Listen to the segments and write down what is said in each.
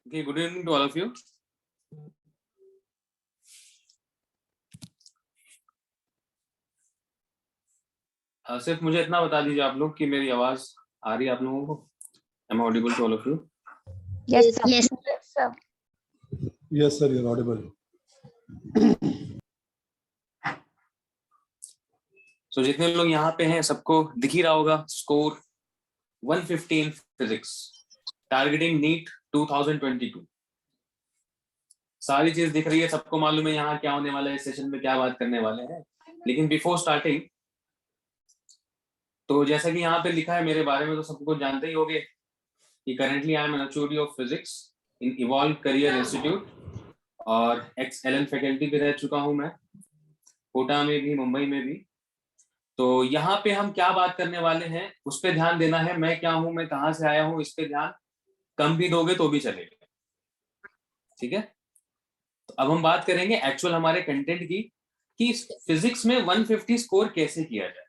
Okay, good evening to all of you. सिर्फ मुझे इतना बता दीजिए आप लोग कि मेरी आवाज आ रही है आप लोगों को? Am I audible to all of you? Yes, sir. Yes. Yes, sir. Yes, sir, you're audible. So जितने लोग यहाँ पे हैं सबको दिख ही रहा होगा स्कोर 115 फिजिक्स, टारगेटिंग नीट 2022। सारी चीज दिख रही है, सबको मालूम है यहाँ क्या होने वाला है, इस सेशन में क्या बात करने वाले हैं। लेकिन बिफोर स्टार्टिंग, तो जैसा कि यहाँ पे लिखा है मेरे बारे में तो सबको जानते ही होंगे कि currently I am an HOD of physics in Evolve Career Institute, और एक्स एलएन फैकल्टी भी रह चुका हूँ मैं, कोटा में भी, मुंबई में भी। तो यहाँ पे हम क्या बात करने वाले हैं उस पर ध्यान देना है। मैं क्या हूँ, मैं कहाँ से आया हूँ, इस पे ध्यान कम भी दोगे तो भी चलेगा, ठीक है। तो अब हम बात करेंगे एक्चुअल हमारे कंटेंट की कि फिजिक्स में 150 स्कोर कैसे किया जाए।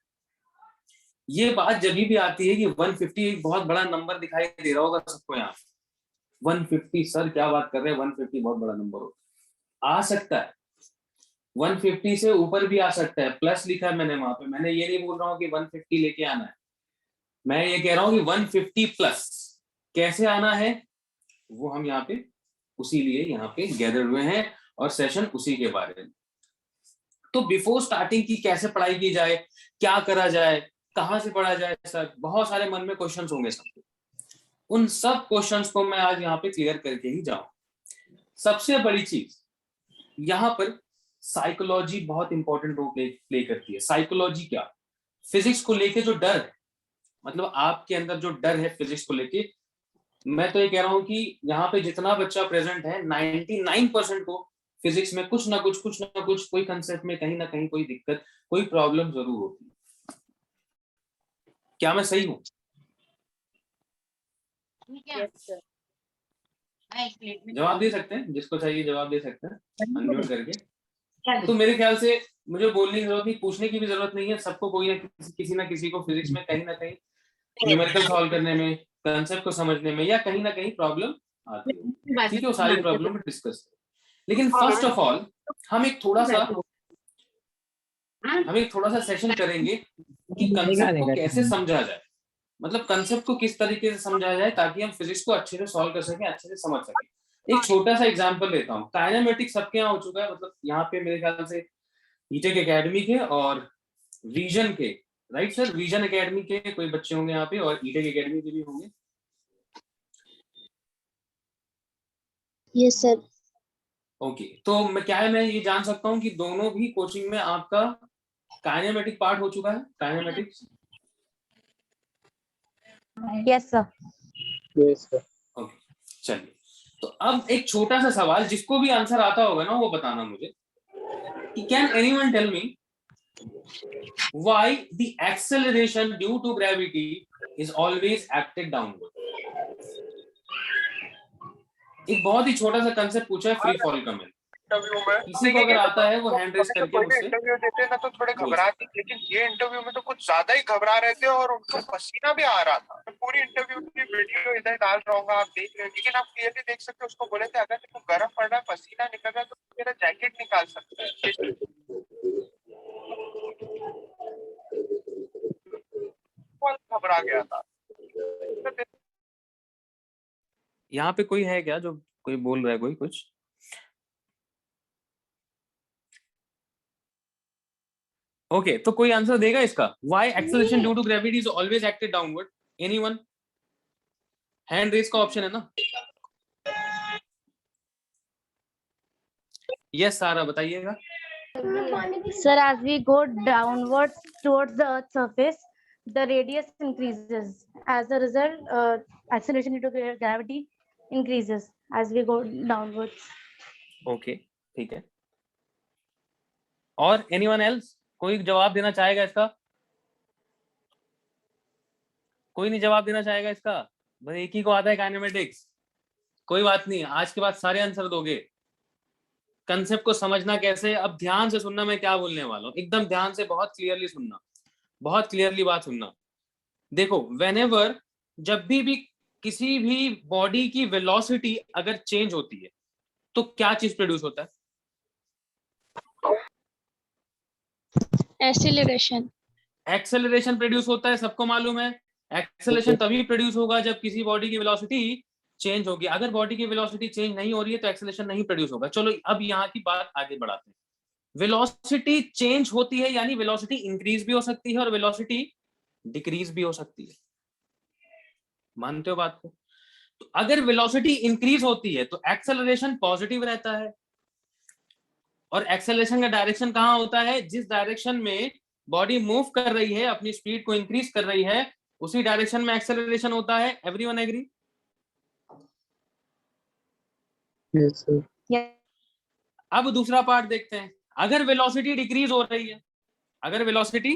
ये बात जब भी आती है कि 150 एक बहुत बड़ा नंबर दिखाई दे रहा होगा सबको यहाँ, 150 सर क्या बात कर रहे हैं, 150 बहुत बड़ा नंबर होगा। आ सकता है 150 से ऊपर भी आ सकता है, प्लस लिखा है मैंने वहां पे। मैंने ये नहीं बोल रहा हूँ कि 150 लेके आना है, मैं ये कह रहा हूँ कि 150 प्लस कैसे आना है वो हम यहाँ पे उसी लिए यहाँ पे गैदर हुए हैं और सेशन उसी के बारे में। तो बिफोर स्टार्टिंग की कैसे पढ़ाई की जाए, क्या करा जाए, कहाँ से पढ़ा जाए, सर बहुत सारे मन में क्वेश्चंस होंगे सबके। उन सब क्वेश्चंस को मैं आज यहाँ पे क्लियर करके ही जाऊं। सबसे बड़ी चीज यहाँ पर साइकोलॉजी बहुत इंपॉर्टेंट रोल प्ले करती है। साइकोलॉजी क्या, फिजिक्स को लेके जो डर है, मतलब आपके अंदर जो डर है फिजिक्स को लेके, मैं तो ये कह रहा हूँ कि यहाँ पे जितना बच्चा प्रेजेंट है 99% को फिजिक्स में कुछ ना कुछ कोई कंसेप्ट में कहीं ना कहीं कोई दिक्कत, कोई प्रॉब्लम जरूर होती है। क्या मैं सही हूँ? जवाब दे सकते हैं, जिसको चाहिए जवाब दे सकते हैं अनम्यूट करके। तो मेरे ख्याल से मुझे बोलने की जरूरत नहीं, पूछने की भी जरूरत नहीं है। सबको कोई ना किसी को फिजिक्स में कहीं ना कहीं न्यूमेरिकल सॉल्व करने में, कंसेप्ट को समझने में या कहीं ना कहीं प्रॉब्लम आती है। ठीक है, वो सारी प्रॉब्लम डिस्कस करें। लेकिन फर्स्ट ऑफ ऑल हम एक थोड़ा सा सेशन करेंगे कि कंसेप्ट को कैसे समझा जाए, मतलब कंसेप्ट को किस तरीके से समझा जाए ताकि हम फिजिक्स को अच्छे से सॉल्व कर सकें, अच्छे से समझ सकें। एक छोटा सा एग्जांपल लेता हूँ। काइनेमेटिक्स सबके यहाँ हो चुका है, मतलब यहाँ पे मेरे ख्याल से ईटेक एकेडमी के और रीजन के, राइट सर, रीजन एकेडमी के कोई बच्चे होंगे यहाँ पे और ईटेक एकेडमी के भी होंगे। Yes sir. ओके, तो मैं ये जान सकता हूँ कि दोनों भी कोचिंग में आपका काइनेमेटिक पार्ट हो चुका है, kinematics? Yes, sir. Yes, sir. Okay, चलिए। तो अब एक छोटा सा सवाल, जिसको भी आंसर आता होगा ना वो बताना मुझे कि can anyone tell me why the acceleration due to gravity is always acted downward. एक बहुत ही छोटा सा कंसेप्ट पूछा है फ्री फॉल का। मैं इंटरव्यू में किसी को अगर आता है वो हैंड रेस करके मुझसे इंटरव्यू देते ना तो थोड़े घबराते, लेकिन ये इंटरव्यू में तो कुछ ज्यादा ही घबरा रहे थे और उनको पसीना भी आ रहा था। मैं पूरी इंटरव्यू की वीडियो इधर डाल रहा हूँ, आप देख रहे हो, लेकिन आप क्लियरली देख सकते हो। उसको बोले थे अगर तेरे को गर्म पड़ रहा है, पसीना निकल रहा है तो मेरा जैकेट निकाल सकते हैं। घबरा गया था। यहाँ पे कोई है क्या जो कोई बोल रहा है, कोई कुछ? ओके, तो कोई आंसर देगा इसका? Why acceleration due to gravity is always acted downward? Anyone? Hand raise का ऑप्शन है ना? यस सारा बताइएगा। Sir, as we go downwards towards the Earth's surface, the radius increases. As a result, acceleration due to gravity increases as we go downwards. Okay ठीक है। और anyone else कोई जवाब देना चाहेगा इसका? कोई नहीं जवाब देना चाहेगा इसका? बस एक ही को आता है काइनेमेटिक्स। कोई बात नहीं, आज के बाद सारे आंसर दोगे। कंसेप्ट को समझना कैसे, अब ध्यान से सुनना मैं क्या बोलने वाला हूं, एकदम ध्यान से बहुत क्लियरली सुनना, बहुत क्लियरली बात सुनना। देखो व्हेनेवर जब भी किसी भी बॉडी की वेलोसिटी अगर चेंज होती है तो क्या चीज प्रोड्यूस होता है? एक्सेलरेशन। एक्सेलरेशन प्रोड्यूस होता है, सबको मालूम है। एक्सेलरेशन तभी प्रोड्यूस होगा जब किसी बॉडी की वेलोसिटी चेंज होगी। अगर बॉडी की वेलोसिटी चेंज नहीं हो रही है तो एक्सेलरेशन नहीं प्रोड्यूस होगा। चलो अब यहाँ की बात आगे बढ़ाते हैं। वेलोसिटी चेंज होती है यानी वेलोसिटी इंक्रीज भी हो सकती है और वेलोसिटी डिक्रीज भी हो सकती है। मानते हो बात को? तो अगर वेलोसिटी इंक्रीज होती है तो एक्सेलरेशन पॉजिटिव रहता है, और एक्सेलरेशन का डायरेक्शन कहां होता है? जिस डायरेक्शन में बॉडी मूव कर रही है, अपनी स्पीड को इंक्रीज कर रही है, उसी डायरेक्शन में एक्सेलरेशन होता है। Everyone agree? Yes, sir. Yes. अब दूसरा पार्ट देखते हैं। अगर वेलोसिटी डिक्रीज हो रही है, अगर वेलोसिटी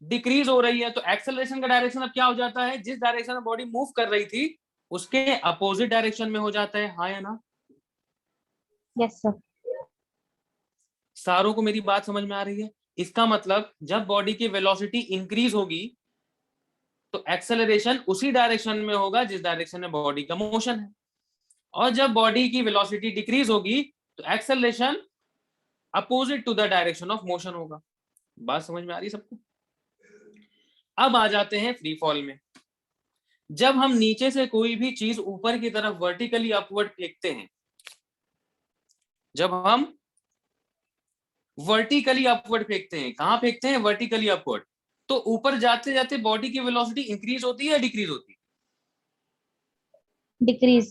डिक्रीज हो रही है तो एक्सेलरेशन का डायरेक्शन अब क्या हो जाता है? जिस डायरेक्शन में बॉडी मूव कर रही थी उसके अपोजिट डायरेक्शन में हो जाता है। हाँ या ना? Yes, sir. सारों को मेरी बात समझ में आ रही है? इसका मतलब जब बॉडी की वेलोसिटी इंक्रीज होगी तो एक्सेलरेशन उसी डायरेक्शन में होगा जिस डायरेक्शन में बॉडी का मोशन है, और जब बॉडी की वेलोसिटी डिक्रीज होगी तो acceleration opposite to the direction of motion होगा। बात समझ में आ रही है सबको? अब आ जाते हैं फ्री फॉल में। जब हम नीचे से कोई भी चीज ऊपर की तरफ वर्टिकली अपवर्ड फेंकते हैं, जब हम वर्टिकली अपवर्ड फेंकते हैं, कहां फेंकते हैं? वर्टिकली अपवर्ड, तो ऊपर जाते जाते बॉडी की वेलोसिटी इंक्रीज होती है या डिक्रीज होती है? Decrease.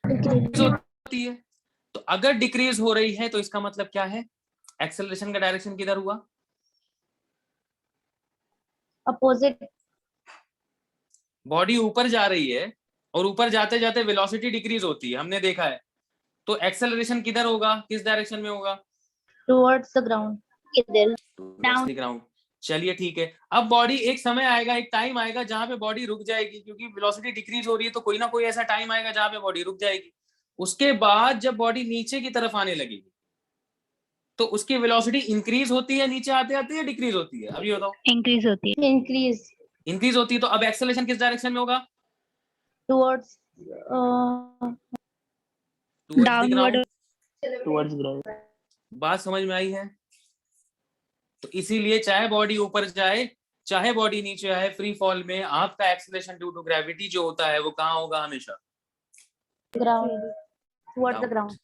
डिक्रीज होती है। तो अगर डिक्रीज हो रही है तो इसका मतलब क्या है? एक्सेलरेशन का डायरेक्शन किधर हुआ? Opposite. बॉडी ऊपर जा रही है और ऊपर जाते जाते वेलोसिटी डिक्रीज होती है, हमने देखा है। तो एक्सेलरेशन किधर होगा? किस डायरेक्शन में होगा? Towards the ground. Towards the ground। चलिए ठीक है। अब बॉडी एक समय आएगा, एक टाइम आएगा जहां पे बॉडी रुक जाएगी, क्योंकि वेलोसिटी डिक्रीज हो रही है तो कोई ना कोई ऐसा टाइम आएगा जहां पे बॉडी रुक जाएगी। उसके बाद जब बॉडी नीचे की तरफ आने लगेगी तो उसकी वेलोसिटी इंक्रीज होती है नीचे आते आते, या डिक्रीज होती है? अभी बताओ। इंक्रीज होती है। Increase. इंक्रीज होती है। तो अब एक्सेलरेशन किस डायरेक्शन में होगा? Towards. Towards the downward. ground। Towards ground. बात समझ में आई है? तो इसीलिए चाहे बॉडी ऊपर जाए चाहे बॉडी नीचे आए, फ्री फॉल में आपका एक्सेलरेशन ड्यू टू ग्रेविटी जो होता है वो कहाँ होगा? हमेशा Ground. Towards the ground.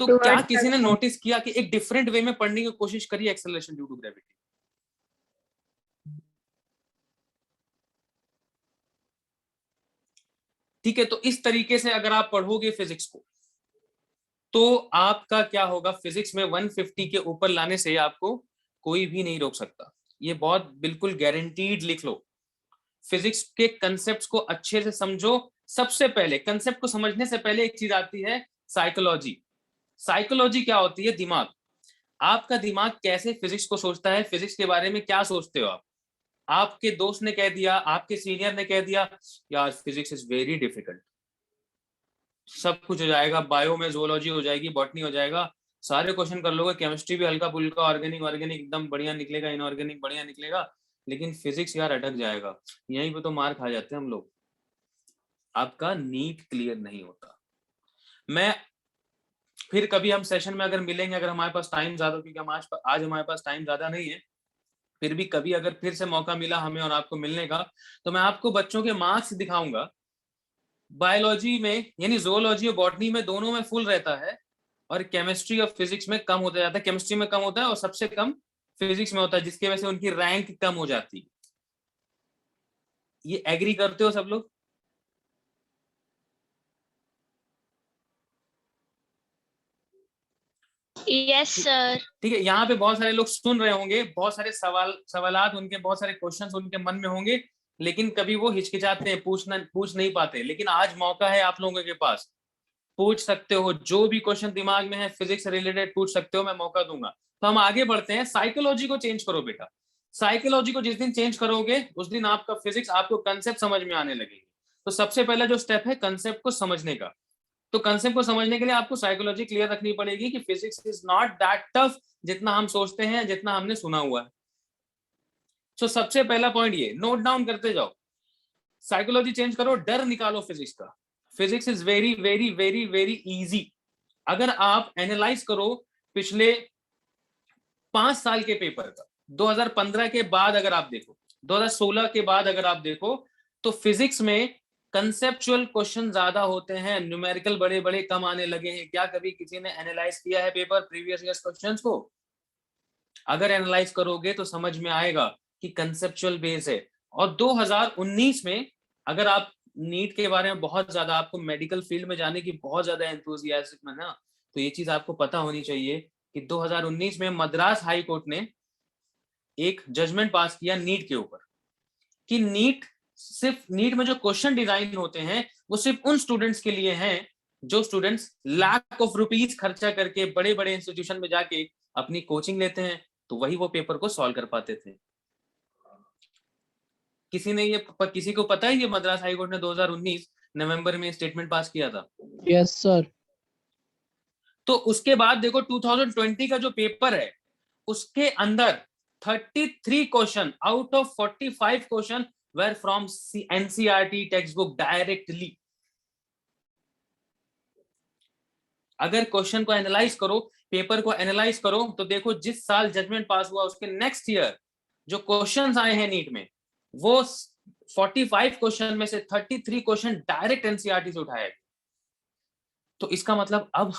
तो क्या किसी ने नोटिस किया कि एक डिफरेंट वे में पढ़ने की कोशिश करी एक्सेलरेशन ड्यू टू ग्रेविटी? ठीक है, तो इस तरीके से अगर आप पढ़ोगे फिजिक्स को तो आपका क्या होगा? फिजिक्स में 150 के ऊपर लाने से आपको कोई भी नहीं रोक सकता। ये बहुत बिल्कुल गारंटीड लिख लो। फिजिक्स के कंसेप्ट्स को अच्छे से समझो। सबसे पहले कंसेप्ट को समझने से पहले एक चीज आती है साइकोलॉजी। साइकोलॉजी क्या होती है? दिमाग। आपका दिमाग कैसे फिजिक्स को सोचता है, फिजिक्स के बारे में क्या सोचते हो आप? आपके दोस्त ने कह दिया, आपके सीनियर ने कह दिया यार फिजिक्स इज वेरी डिफिकल्ट, सब कुछ हो जाएगा, बायो में ज़ूलॉजी हो जाएगी, बॉटनी हो जाएगा, सारे क्वेश्चन कर लोगे, केमिस्ट्री भी हल्का फुल्का, ऑर्गेनिक ऑर्गेनिक एकदम बढ़िया निकलेगा, इनऑर्गेनिक बढ़िया निकलेगा, लेकिन फिजिक्स यार अटक जाएगा। यहीं पे तो मार खा जाते हैं हम लोग। आपका नीट क्लियर नहीं होता। मैं फिर कभी हम सेशन में अगर मिलेंगे, अगर हमारे पास टाइम ज्यादा, क्योंकि हम आज हमारे पास टाइम ज्यादा नहीं है, फिर भी कभी अगर फिर से मौका मिला हमें और आपको मिलने का, तो मैं आपको बच्चों के मार्क्स दिखाऊंगा। बायोलॉजी में यानी ज़ूलॉजी और बॉटनी में दोनों में फुल रहता है, और केमिस्ट्री और फिजिक्स में कम होता जाता है। केमिस्ट्री में कम होता है और सबसे कम फिजिक्स में होता है, जिसकी वजह से उनकी रैंक कम हो जाती है। ये एग्री करते हो सब लोग? Yes sir. ठीक है, यहाँ पे बहुत सारे लोग सुन रहे होंगे, बहुत सारे सवालात उनके, बहुत सारे क्वेश्चंस उनके मन में होंगे, लेकिन कभी वो हिचकिचाते हैं, पूछ नहीं पाते। लेकिन आज मौका है आप लोगों के पास, पूछ सकते हो, जो भी क्वेश्चन दिमाग में है फिजिक्स से रिलेटेड पूछ सकते हो, मैं मौका दूंगा। तो हम आगे बढ़ते हैं। साइकोलॉजी को चेंज करो बेटा। साइकोलॉजी को जिस दिन चेंज करोगे उस दिन आपका फिजिक्स, आपको कंसेप्ट समझ में आने लगेगी। तो सबसे पहला जो स्टेप है कंसेप्ट को समझने का। तो कंसेप्ट को समझने के लिए आपको साइकोलॉजी क्लियर रखनी पड़ेगी कि physics is not that tough जितना हम सोचते हैं, जितना हमने सुना हुआ है। तो सबसे पहला पॉइंट ये नोट डाउन करते जाओ, साइकोलॉजी चेंज करो, डर निकालो फिजिक्स का। Physics is very very very very easy. अगर आप एनालाइज करो पिछले 5 साल के पेपर का, 2015 के बाद अगर आप देखो, 2016 के बाद अगर आप देखो, तो फिजिक्स में कंसेप्चुअल क्वेश्चन ज्यादा होते हैं, न्यूमेरिकल बड़े बड़े कम आने लगे हैं। क्या कभी किसी ने एनालाइज किया है पेपर प्रीवियस ईयर्स क्वेश्चंस को? अगर एनालाइज करोगे तो समझ में आएगा कि कंसेप्चुअल बेस है। और 2019 में अगर आप नीट के बारे में बहुत ज्यादा, आपको मेडिकल फील्ड में जाने की बहुत ज्यादा एंथुसियाज्म है ना, तो ये चीज आपको पता होनी चाहिए कि 2019 में मद्रास हाई कोर्ट ने एक जजमेंट पास किया नीट के ऊपर, कि नीट में जो क्वेश्चन डिजाइन होते हैं वो सिर्फ उन स्टूडेंट्स के लिए हैं जो स्टूडेंट्स लाख ऑफ रुपीज खर्चा करके बड़े बड़े इंस्टीट्यूशन में जाके अपनी कोचिंग लेते हैं, तो वही वो पेपर को सॉल्व कर पाते थे। किसी को पता है ये मद्रास हाई कोर्ट ने 2019 नवंबर में स्टेटमेंट पास किया था? Yes sir. तो उसके बाद देखो 2020 का जो पेपर है उसके अंदर 33 question out of 45 question were from NCERT textbook directly। अगर क्वेश्चन को एनालाइज करो, पेपर को एनालाइज करो, तो देखो जिस साल जजमेंट पास हुआ उसके नेक्स्ट ईयर जो क्वेश्चंस आए हैं नीट में, वो 45 क्वेश्चन में से 33 क्वेश्चन डायरेक्ट एनसीईआरटी से उठाए। तो इसका मतलब अब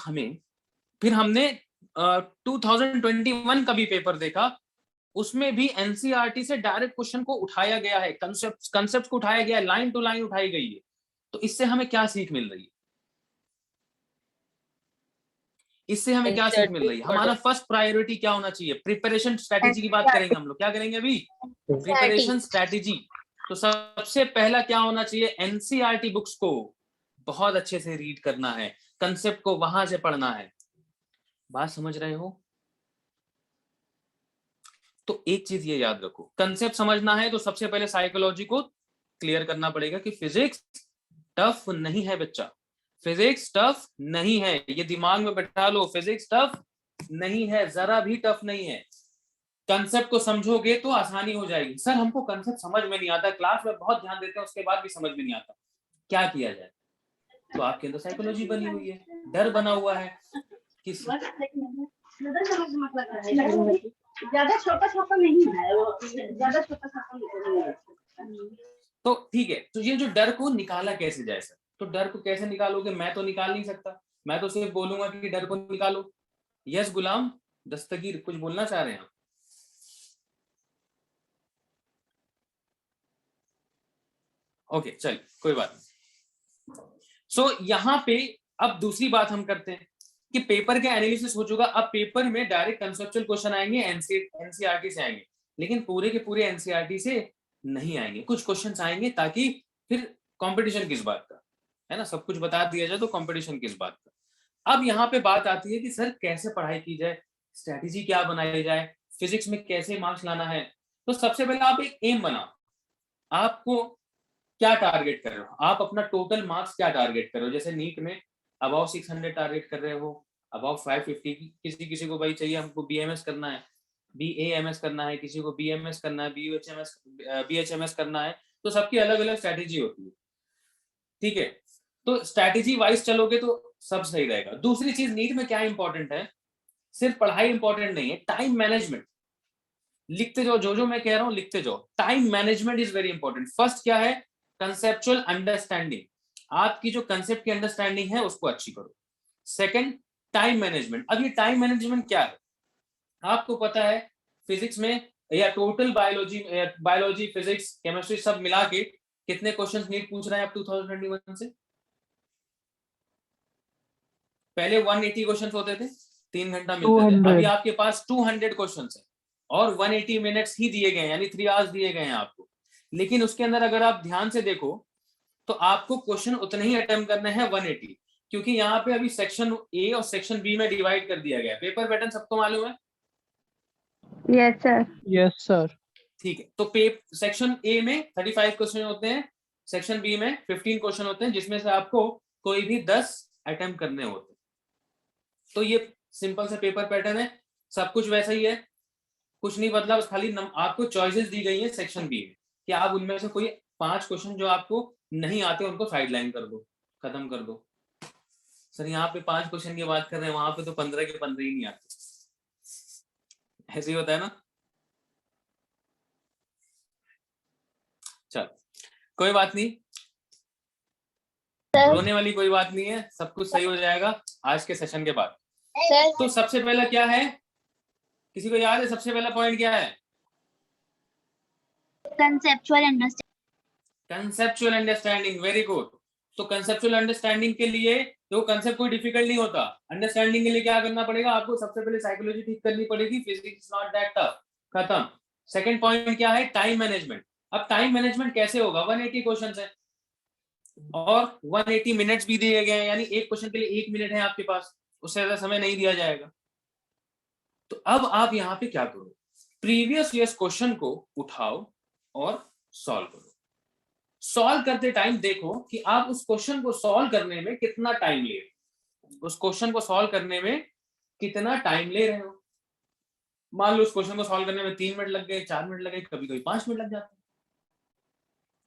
फिर हमने 2021 का भी पेपर देखा, उसमें भी एनसीईआरटी से डायरेक्ट क्वेश्चन को उठाया गया है, कंसेप्ट को उठाया गया है, लाइन टू लाइन उठाई गई है। तो इससे हमें क्या सीख मिल रही है? इससे हमें क्या सीख मिल रही है? हमारा फर्स्ट प्रायोरिटी क्या होना चाहिए? प्रिपरेशन स्ट्रेटेजी की बात करेंगे हम लोग। क्या करेंगे अभी? Preparation strategy. तो सबसे पहला क्या होना चाहिए? एनसीईआरटी बुक्स को बहुत अच्छे से रीड करना है, कंसेप्ट को वहां से पढ़ना है। बात समझ रहे हो? तो एक चीज ये याद रखो, कंसेप्ट समझना है तो सबसे पहले साइकोलॉजी को क्लियर करना पड़ेगा कि फिजिक्स टफ नहीं है बच्चा, फिजिक्स टफ नहीं है, ये दिमाग में बैठा लो, फिजिक्स टफ नहीं है, जरा भी टफ नहीं है। कंसेप्ट को समझोगे तो आसानी हो जाएगी। सर हमको कंसेप्ट समझ में नहीं आता, क्लास में बहुत ध्यान देते हैं उसके बाद भी समझ में नहीं आता, क्या किया जाए? तो आपके अंदर साइकोलॉजी बनी हुई है, डर बना हुआ है किस ज्यादा छोटा नहीं है वो, ज्यादा छोटा नहीं है। तो ठीक है, तो ये जो डर को निकाला कैसे जाए सर? तो डर को कैसे निकालोगे? मैं तो निकाल नहीं सकता, मैं तो सिर्फ बोलूंगा कि डर को निकालो। यस गुलाम दस्तगीर कुछ बोलना चाह रहे हैं आप? ओके चल कोई बात नहीं। सो यहाँ पे अब दूसरी बात हम करते हैं कि पेपर के एनालिसिस हो चुका, अब पेपर में डायरेक्ट कंसेप्चुअल क्वेश्चन आएंगे, एनसीईआरटी से आएंगे, लेकिन पूरे के पूरे एनसीईआरटी से नहीं आएंगे, कुछ क्वेश्चंस आएंगे, ताकि फिर कंपटीशन किस बात का है ना, सब कुछ बता दिया जाए तो कंपटीशन किस बात का। अब यहाँ पे बात आती है कि सर कैसे पढ़ाई की जाए, स्ट्रेटेजी क्या बनाई जाए, फिजिक्स में कैसे मार्क्स लाना है। तो सबसे पहले आप एक एम बनाओ, आपको क्या टारगेट कर रहे हो, आप अपना टोटल मार्क्स क्या टारगेट कर रहे हो। जैसे नीट में अबाउ 600 टारगेट कर रहे हो, अबाउ 550, किसी को भाई चाहिए हमको बीएमएस करना है, बीएएमएस करना है, किसी को बीएमएस करना है, बीएचएमएस करना है, तो सबकी अलग अलग स्ट्रैटेजी होती है। ठीक है, तो स्ट्रैटेजी वाइज चलोगे तो सब सही रहेगा। दूसरी चीज नीट में क्या इंपॉर्टेंट है, सिर्फ पढ़ाई इंपॉर्टेंट नहीं है, टाइम मैनेजमेंट। लिखते जाओ, जो मैं कह रहा हूं लिखते जाओ। Time management is very important. First क्या है? कंसेप्चुअल अंडरस्टैंडिंग, आपकी जो कंसेप्ट की अंडरस्टैंडिंग है उसको अच्छी करो। Second time management. अब ये टाइम मैनेजमेंट क्या है? आपको पता है फिजिक्स में या टोटल बायोलॉजी फिजिक्स केमिस्ट्री सब मिला के कितने क्वेश्चंस नीट पूछ रहा है अब 2021 से? पहले 180 क्वेश्चंस होते थे, 3 घंटा मिलते थे, 200 अभी आपके पास 200 क्वेश्चन है और 180 मिनट्स ही दिए गए हैं, यानी 3 आवर्स दिए गए हैं आपको। लेकिन उसके अंदर अगर आप ध्यान से देखो तो आपको क्वेश्चन उतने ही अटेम्प्ट करने हैं 180, क्योंकि यहाँ पे अभी सेक्शन ए और सेक्शन बी में डिवाइड कर दिया गया है। पेपर पैटर्न सबको मालूम है? Yes, sir. Yes, sir. ठीक है, तो सेक्शन ए में 35 क्वेश्चन होते हैं, सेक्शन बी में 15 क्वेश्चन होते हैं, जिसमें से आपको कोई भी 10 अटेम्प्ट करने होते हैं। तो ये सिंपल सा पेपर पैटर्न है, सब कुछ वैसा ही है, कुछ नहीं बदला, बस खाली आपको चॉइसेस दी गई है सेक्शन बी में कि आप उनमें से कोई 5 क्वेश्चन जो आपको नहीं आते उनको साइडलाइन कर दो, खत्म कर दो। सर यहाँ पे 5 क्वेश्चन की बात कर रहे हैं, वहां पे तो 15 के 15 ही नहीं आते, ऐसे ही होता है ना। चल कोई बात नहीं, रोने वाली कोई बात नहीं है, सब कुछ सही हो जाएगा आज के सेशन के बाद। तो सबसे पहला क्या है, किसी को याद है सबसे पहला पॉइंट क्या है? Conceptual understanding. Conceptual understanding, very good. तो कंसेप्चुअल अंडरस्टैंडिंग के लिए तो कंसेप्ट कोई डिफिकल्ट नहीं होता, अंडरस्टैंडिंग के लिए क्या करना पड़ेगा आपको? सबसे पहले साइकोलॉजी ठीक करनी पड़ेगी, फिजिक्स नॉट दैट टफ, खत्म। सेकंड पॉइंट क्या है? Time management. अब टाइम मैनेजमेंट कैसे होगा? 180 क्वेश्चंस है और 180 मिनट्स भी दिए गए हैं, यानी एक क्वेश्चन के लिए 1 मिनट है आपके पास, उससे ज्यादा समय नहीं दिया जाएगा। तो अब आप यहाँ पे क्या करो, प्रीवियस ईयर्स क्वेश्चन को उठाओ और सॉल्व करो। सॉल्व करते टाइम देखो कि आप उस क्वेश्चन को सॉल्व करने में कितना टाइम ले रहे हो, उस क्वेश्चन को सॉल्व करने में कितना टाइम ले रहे हो। मान लो उस क्वेश्चन को सॉल्व करने में 3 मिनट लग गए, 4 मिनट लग गए, कभी कभी 5 मिनट लग जाते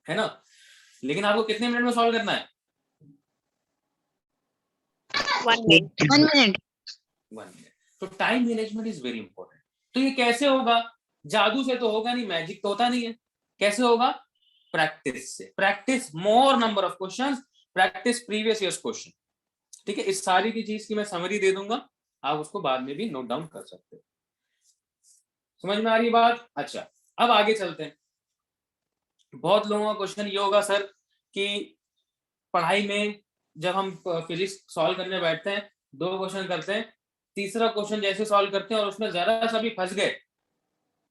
है ना। लेकिन आपको कितने मिनट में सॉल्व करना है? 1 minute. 1 minute. 1 मिनट। तो time management is very important. तो ये कैसे होगा? जादू से तो होगा नहीं, मैजिक तो होता नहीं है। कैसे होगा? प्रैक्टिस से। Practice more number of questions, practice previous years question. ठीक है, इस सारी की चीज की मैं समरी दे दूंगा, आप उसको बाद में भी नोट डाउन कर सकते हो। समझ में आ रही बात? अच्छा, अब आगे चलते हैं। बहुत लोगों का क्वेश्चन ये होगा सर कि पढ़ाई में जब हम फिजिक्स सॉल्व करने बैठते हैं, 2 क्वेश्चन करते हैं, तीसरा क्वेश्चन जैसे सॉल्व करते हैं और उसमें जरा सा भी फंस गए,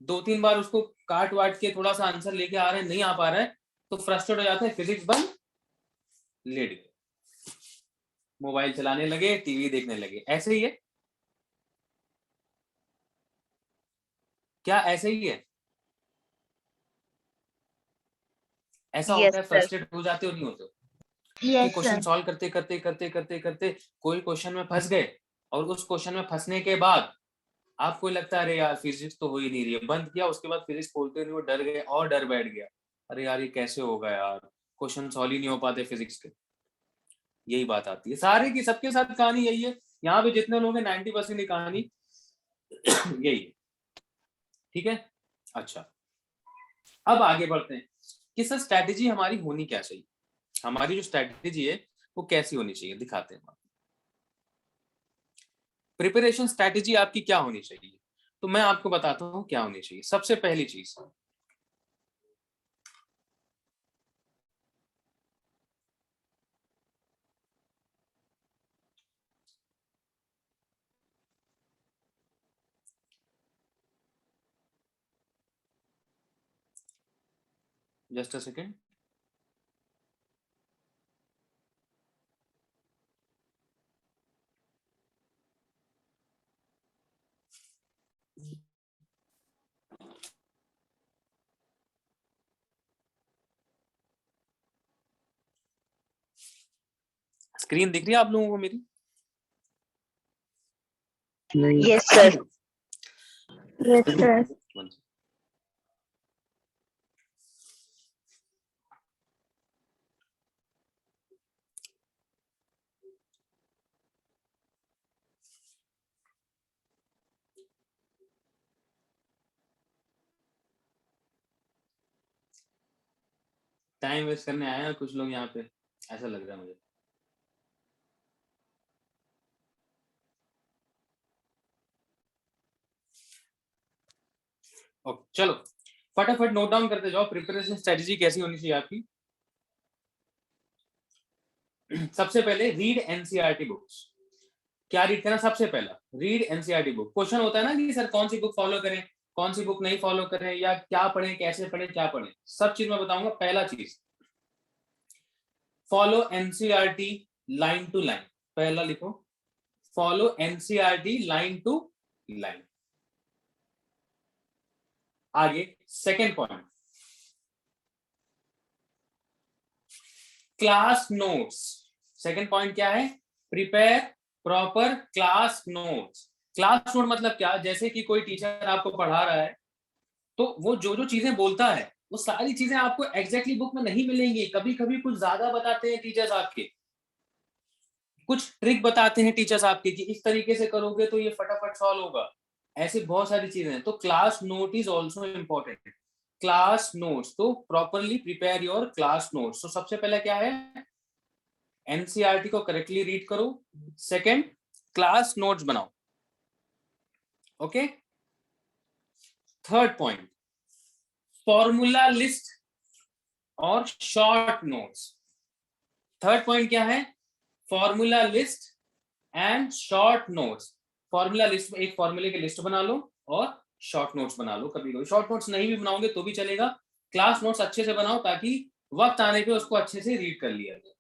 2-3 बार उसको काट वाट के थोड़ा सा आंसर लेके आ रहे हैं, नहीं आ पा रहा है, तो फ्रस्ट्रेट हो जाते हैं, फिजिक्स बंद, लेट गए, मोबाइल चलाने लगे, टीवी देखने लगे। ऐसे ही है क्या? ऐसे ही है? ऐसा होता है? फ्रस्ट्रेट हो जाते हो, नहीं होते? कि क्वेश्चन सॉल्व करते करते करते करते करते कोई क्वेश्चन में फंस गए और उस क्वेश्चन में फंसने के बाद आपको लगता है अरे यार फिजिक्स तो हो ही नहीं रही है, बंद किया, उसके बाद फिजिक्स खोलते नहीं, वो डर गए और डर बैठ गया, अरे यार ये कैसे होगा यार, क्वेश्चन सॉल्व ही नहीं हो पाते फिजिक्स के। यही बात आती है, सारे की सबके साथ कहानी यही है, यहाँ पे जितने लोग हैं 90% की कहानी यही है। ठीक है, अच्छा अब आगे बढ़ते हैं कि सर स्ट्रैटेजी हमारी होनी क्या चाहिए, हमारी जो स्ट्रैटेजी है वो कैसी होनी चाहिए, दिखाते हैं। प्रिपरेशन स्ट्रैटेजी आपकी क्या होनी चाहिए, तो मैं आपको बताता हूं क्या होनी चाहिए। सबसे पहली चीज, जस्ट अ सेकेंड, स्क्रीन दिख रही है आप लोगों को मेरी? नहीं। Yes, sir. Yes, sir. Time waste करने आए हैं कुछ लोग यहाँ पे, ऐसा लग रहा है मुझे। ओके चलो फटाफट नोट डाउन करते जाओ, प्रिपरेशन स्ट्रेटजी कैसी होनी चाहिए आपकी। सबसे पहले रीड एनसीईआरटी बुक्स। क्या रीड करना? सबसे पहला रीड एनसीईआरटी बुक। क्वेश्चन होता है ना कि सर कौन सी बुक फॉलो करें, कौन सी बुक नहीं फॉलो करें, या क्या पढ़ें, कैसे पढ़ें, क्या पढ़ें, सब चीज मैं बताऊंगा। पहला चीज, follow NCERT line to line. पहला लिखो, follow NCERT line to line. आगे second point, class notes. Second point क्या है? Prepare proper class notes. Class note मतलब क्या? जैसे कि कोई टीचर आपको पढ़ा रहा है तो वो जो जो चीजें बोलता है वो सारी चीजें आपको एग्जैक्टली बुक में नहीं मिलेंगी। कभी कभी कुछ ज्यादा बताते हैं टीचर्स आपके, कुछ ट्रिक बताते हैं टीचर्स आपके कि इस तरीके से करोगे तो ये फटाफट सॉल्व होगा। ऐसी बहुत सारी चीजें हैं। तो class note is also important. Class notes, तो properly prepare your class notes. तो सबसे पहले क्या है? एनसीईआरटी को करेक्टली रीड करो। सेकंड, क्लास नोट्स बनाओ। Okay. Third point, formula list और शॉर्ट नोट्स। थर्ड पॉइंट क्या है? Formula list and short notes. Formula list में एक फॉर्मूले की लिस्ट बना लो और शॉर्ट नोट्स बना लो। कभी कभी शॉर्ट नोट्स नहीं भी बनाओगे तो भी चलेगा। क्लास नोट्स अच्छे से बनाओ ताकि वक्त आने पे उसको अच्छे से रीड कर लिया जाए।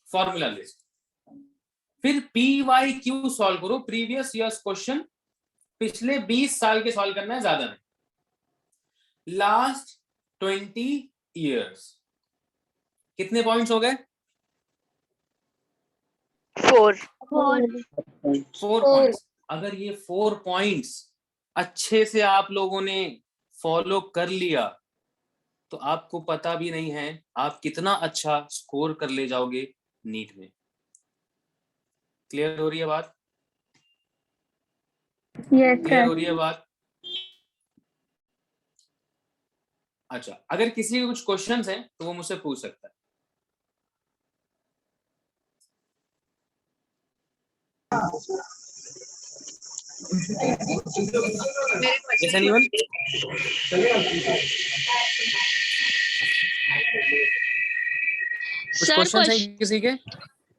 फॉर्मूला लिस्ट, फिर PYQ सॉल्व करो, प्रीवियस ईयर्स क्वेश्चन। पिछले 20 साल के सॉल्व करना है, ज्यादा नहीं। Last 20 years. कितने पॉइंट्स हो गए? 4 4 पॉइंट्स। अगर ये 4 पॉइंट्स अच्छे से आप लोगों ने फॉलो कर लिया तो आपको पता भी नहीं है आप कितना अच्छा स्कोर कर ले जाओगे नीट में। क्लियर हो रही है बात? क्लियर हो रही है बात? अच्छा, अगर किसी के कुछ क्वेश्चंस हैं तो वो मुझसे पूछ सकता है। Yes, anyone? कुछ सर क्वेश्चंस हैं किसी के?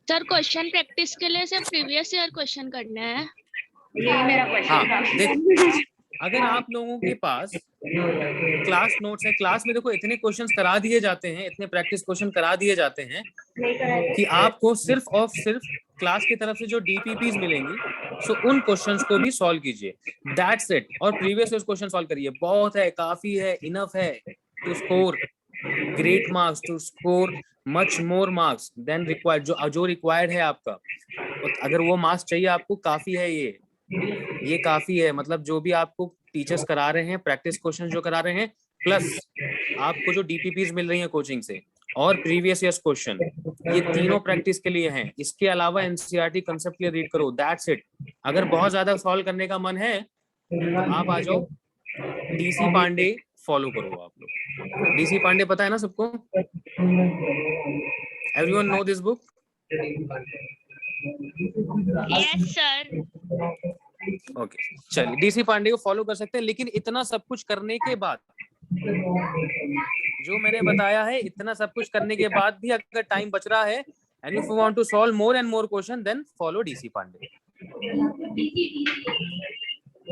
सर क्वेश्चन प्रैक्टिस के लिए सिर्फ प्रीवियस ईयर क्वेश्चन करने हैं। यही मेरा क्वेश्चन था। हाँ, देख, अगर आप लोगों के पास क्लास नोट्स है, क्लास में देखो इतने क्वेश्चंस करा दिए जाते हैं, इतने प्रैक्टिस क्वेश्चन करा दिए जाते हैं कि आपको सिर्फ और सिर्फ क्लास की तरफ से जो DPPs मिलेंगी, सो उन क्वेश्चंस को भी सॉल्व कीजिए। That's it. और प्रीवियस ईयर क्वेश्चन सॉल्व करिए, बहुत है, काफी है, इनफ है to score great marks, to score much more marks than required. जो रिक्वायर्ड है आपका, अगर वो मार्क्स चाहिए आपको, काफी है ये काफी है। मतलब जो भी आपको टीचर्स करा रहे हैं, प्रैक्टिस क्वेश्चन जो करा रहे हैं, प्लस आपको जो DPPs मिल रही है कोचिंग से, और प्रीवियस ईयर्स क्वेश्चन, ये तीनों प्रैक्टिस के लिए हैं। इसके अलावा एनसीईआरटी कंसेप्ट के लिए रीड करो। That's it. अगर बहुत ज्यादा सॉल्व करने का मन है तो आप आ जाओ, DC पांडे फॉलो करो आप लोग। DC पांडे पता है ना सबको? Everyone know this book? Yes sir. Okay, चलिए DC पांडे को फॉलो कर सकते हैं। लेकिन इतना सब कुछ करने के बाद, जो मैंने बताया है, इतना सब कुछ करने के बाद भी अगर टाइम बच रहा है, and if you want to solve more and more question, then follow DC Pandey.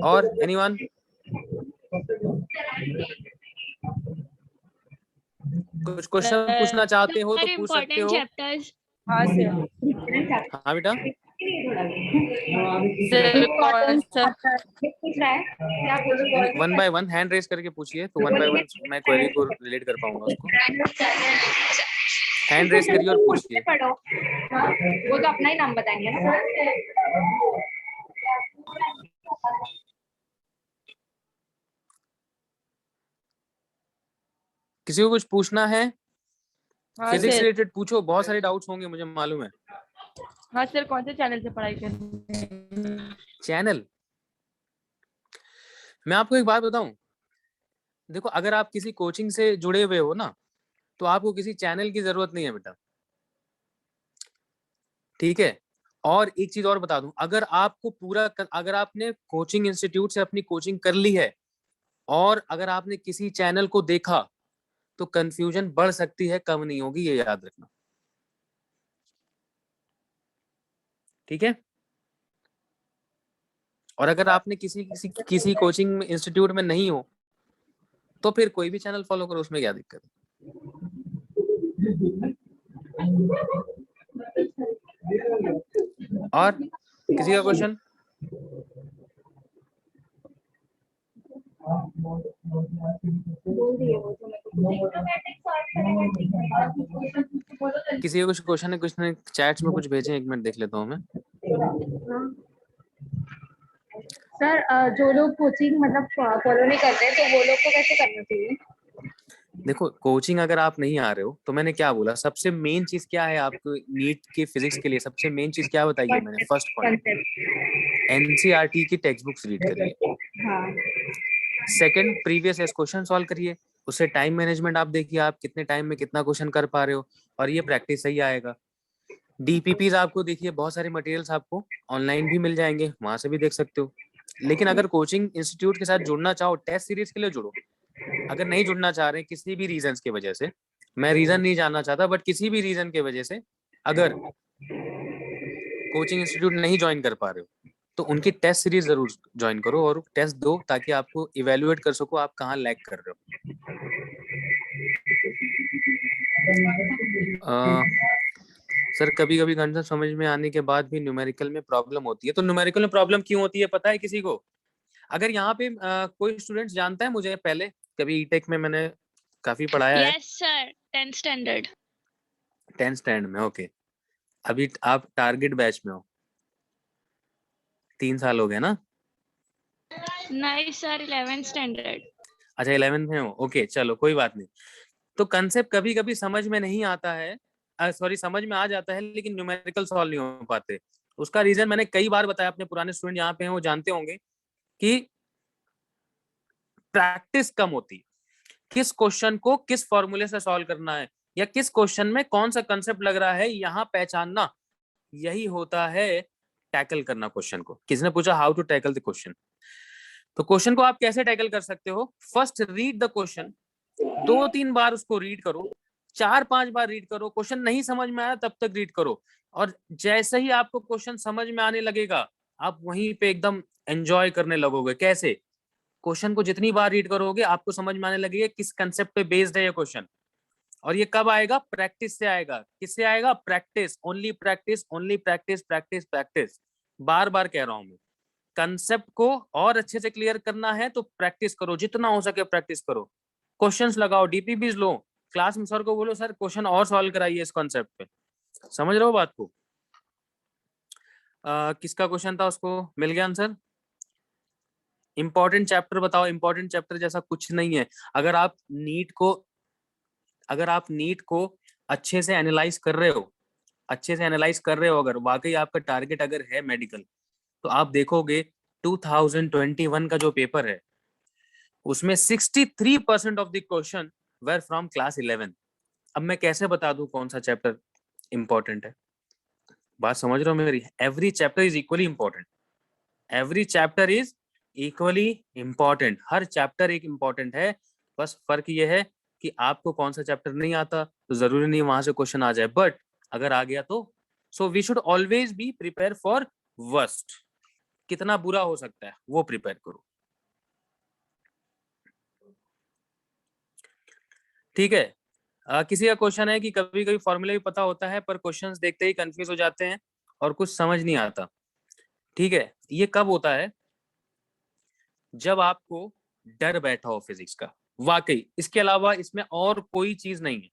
और anyone? कुछ क्वेश्चन पूछना चाहते हो तो पूछ सकते हो। चैप्टर्स। हाँ सर। हाँ बेटा। सर कौन सा? पूछ रहा है क्या बोलूं? 1 by 1 हैंड रेज करके पूछिए, तो 1 by 1 मैं क्वेरी को रिलेट कर पाऊंगा उसको। हैंड रेज करिए और पूछिए। पढ़ो, वो तो अपना ही नाम बताएंगे ना। किसी को कुछ पूछना है? हाँ फिजिक्स सर। रिलेटेड पूछो, बहुत सारे डाउट्स होंगे, मुझे मालूम है। हाँ सर, कौन से चैनल से पढ़ाई करनी है? चैनल, मैं आपको एक बात बताऊं, देखो अगर आप किसी कोचिंग से जुड़े हुए हो ना, तो आपको किसी चैनल की जरूरत नहीं है बेटा, ठीक है? और एक चीज और बता दूं, अगर अगर आपने कोचिंग इंस्टीट्यूट से अपनी कोचिंग कर ली है और अगर आपने किसी चैनल को देखा, तो कंफ्यूजन बढ़ सकती है, कम नहीं होगी, ये याद रखना, ठीक है? और अगर आपने किसी कोचिंग इंस्टीट्यूट में नहीं हो तो फिर कोई भी चैनल फॉलो करो, उसमें क्या दिक्कत है। और किसी का क्वेश्चन? किसी का कुछ क्वेश्चन है? कुछ ने चैट्स में कुछ भेजे, एक मिनट देख लेता हूँ मैं। सर जो लोग कोचिंग मतलब फॉलो नहीं करते हैं तो वो लोग को कैसे करना चाहिए? देखो, कोचिंग अगर आप नहीं आ रहे हो तो मैंने क्या बोला, सबसे मेन चीज क्या है आपको नीट के फिजिक्स के लिए? सबसे मेन चीज क्या बताई है मैंने? फर्स्ट पॉइंट, एनसीईआरटी की टेक्स्ट बुक्स रीड करिए। Second, previous years question solve करिए। उससे टाइम मैनेजमेंट आप देखिए, आप कितने टाइम में कितना क्वेश्चन कर पा रहे हो, और ये प्रैक्टिस सही आएगा। डीपीपीज आपको देखिए, बहुत सारे मटेरियल्स आपको ऑनलाइन भी मिल जाएंगे, वहां से भी देख सकते हो। लेकिन अगर कोचिंग इंस्टीट्यूट के साथ जुड़ना चाहो, टेस्ट सीरीज के लिए जुड़ो। अगर नहीं जुड़ना चाह रहे किसी भी रीजन की वजह से, मैं रीजन नहीं जानना चाहता, बट किसी भी रीजन की वजह से अगर कोचिंग इंस्टीट्यूट नहीं ज्वाइन कर पा रहे हो तो उनकी टेस्ट सीरीज जरूर ज्वाइन करो और टेस्ट दो, ताकि आपको इवेल्युएट कर सको आप कहाँ लैग कर रहे हो। सर कभी कभी कंसेप्ट समझ में आने के बाद भी न्यूमेरिकल में प्रॉब्लम होती है। तो न्यूमेरिकल में प्रॉब्लम क्यों होती है पता है किसी को? अगर यहाँ पे कोई स्टूडेंट्स जानता है मुझे, पहले कभी ईटेक में मैंने काफी पढ़ाया है। Yes sir, 10th standard. 10th standard में, ओके। अभी आप टारगेट बैच में हो, 3 साल हो गए ना? नहीं सर, 11th स्टैंडर्ड। अच्छा 11th में हो, ओके चलो कोई बात नहीं। तो कंसेप्ट कभी कभी समझ में नहीं आता है, सॉरी समझ में आ जाता है लेकिन न्यूमेरिकल सॉल्व नहीं हो पाते। उसका रीजन मैंने कई बार बताया, अपने पुराने स्टूडेंट यहाँ पे हैं वो जानते होंगे कि प्रैक्टिस कम होती है। किस क्वेश्चन को किस फॉर्मूले से सॉल्व करना है, या किस क्वेश्चन में कौन सा कंसेप्ट लग रहा है, यहाँ पहचानना, यही होता है टैकल करना क्वेश्चन को। किसने पूछा how to tackle the question? तो क्वेश्चन को आप कैसे टैकल कर सकते हो? फर्स्ट रीड द क्वेश्चन, 2-3 बार उसको रीड करो, 4-5 बार रीड करो। क्वेश्चन नहीं समझ में आया तब तक रीड करो, और जैसे ही आपको क्वेश्चन समझ में आने लगेगा आप वहीं पे एकदम एंजॉय करने लगोगे। कैसे? क्वेश्चन को जितनी बार रीड करोगे आपको समझ में आने लगेगा किस कंसेप्ट पे बेस्ड है ये क्वेश्चन। और ये कब आएगा? प्रैक्टिस से आएगा। किससे आएगा? Practice, only practice, only practice, practice practice. बार बार कह रहा हूं मैं, कंसेप्ट को और अच्छे से क्लियर करना है तो प्रैक्टिस करो, जितना हो सके प्रैक्टिस करो। क्वेश्चंस लगाओ, डीपीपीज लो, क्लास में सर को बोलो सर क्वेश्चन और सॉल्व कराइए इस कॉन्सेप्ट पे। समझ रहे हो बात को? किसका क्वेश्चन था उसको मिल गया आंसर? इंपॉर्टेंट चैप्टर बताओ। इंपॉर्टेंट चैप्टर जैसा कुछ नहीं है। अगर आप नीट को अच्छे से एनालाइज कर रहे हो, अगर वाकई आपका टारगेट अगर है मेडिकल, तो आप देखोगे 2021 का जो पेपर है उसमें 63% of the question were from class 11। अब मैं कैसे बता दूं कौन सा चैप्टर इंपॉर्टेंट है? बात समझ रहे हो मेरी? Every chapter is equally important, every chapter is equally important. Her chapter एक इंपॉर्टेंट है। बस फर्क ये है कि आपको कौन सा चैप्टर नहीं आता तो जरूरी नहीं वहां से क्वेश्चन आ जाए, बट अगर आ गया तो so we should always be prepare for worst. कितना बुरा हो सकता है वो प्रिपेयर करो, ठीक है? किसी का क्वेश्चन है कि कभी कभी फॉर्मूला भी पता होता है पर क्वेश्चंस देखते ही कंफ्यूज हो जाते हैं और कुछ समझ नहीं आता। ठीक है, ये कब होता है? जब आपको डर बैठा हो फिजिक्स का, वाकई। इसके अलावा इसमें और कोई चीज नहीं है।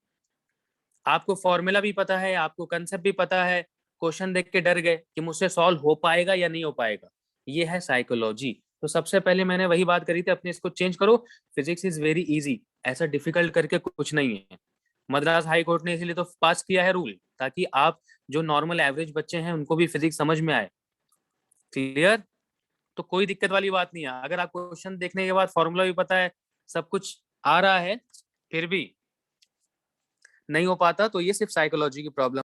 आपको फॉर्मूला भी पता है, आपको कंसेप्ट भी पता है, क्वेश्चन देख के डर गए कि मुझसे सॉल्व हो पाएगा या नहीं हो पाएगा। ये है साइकोलॉजी। तो सबसे पहले मैंने वही बात करी थी, अपने इसको चेंज करो। फिजिक्स इज वेरी इजी, ऐसा डिफिकल्ट करके कुछ नहीं है। मद्रास हाई कोर्ट ने इसीलिए तो पास किया है रूल, ताकि आप जो नॉर्मल एवरेज बच्चे हैं उनको भी फिजिक्स समझ में आए। क्लियर? तो कोई दिक्कत वाली बात नहीं है। अगर आप क्वेश्चन देखने के बाद फॉर्मूला भी पता है, सब कुछ आ रहा है, फिर भी नहीं हो पाता तो ये सिर्फ साइकोलॉजी की प्रॉब्लम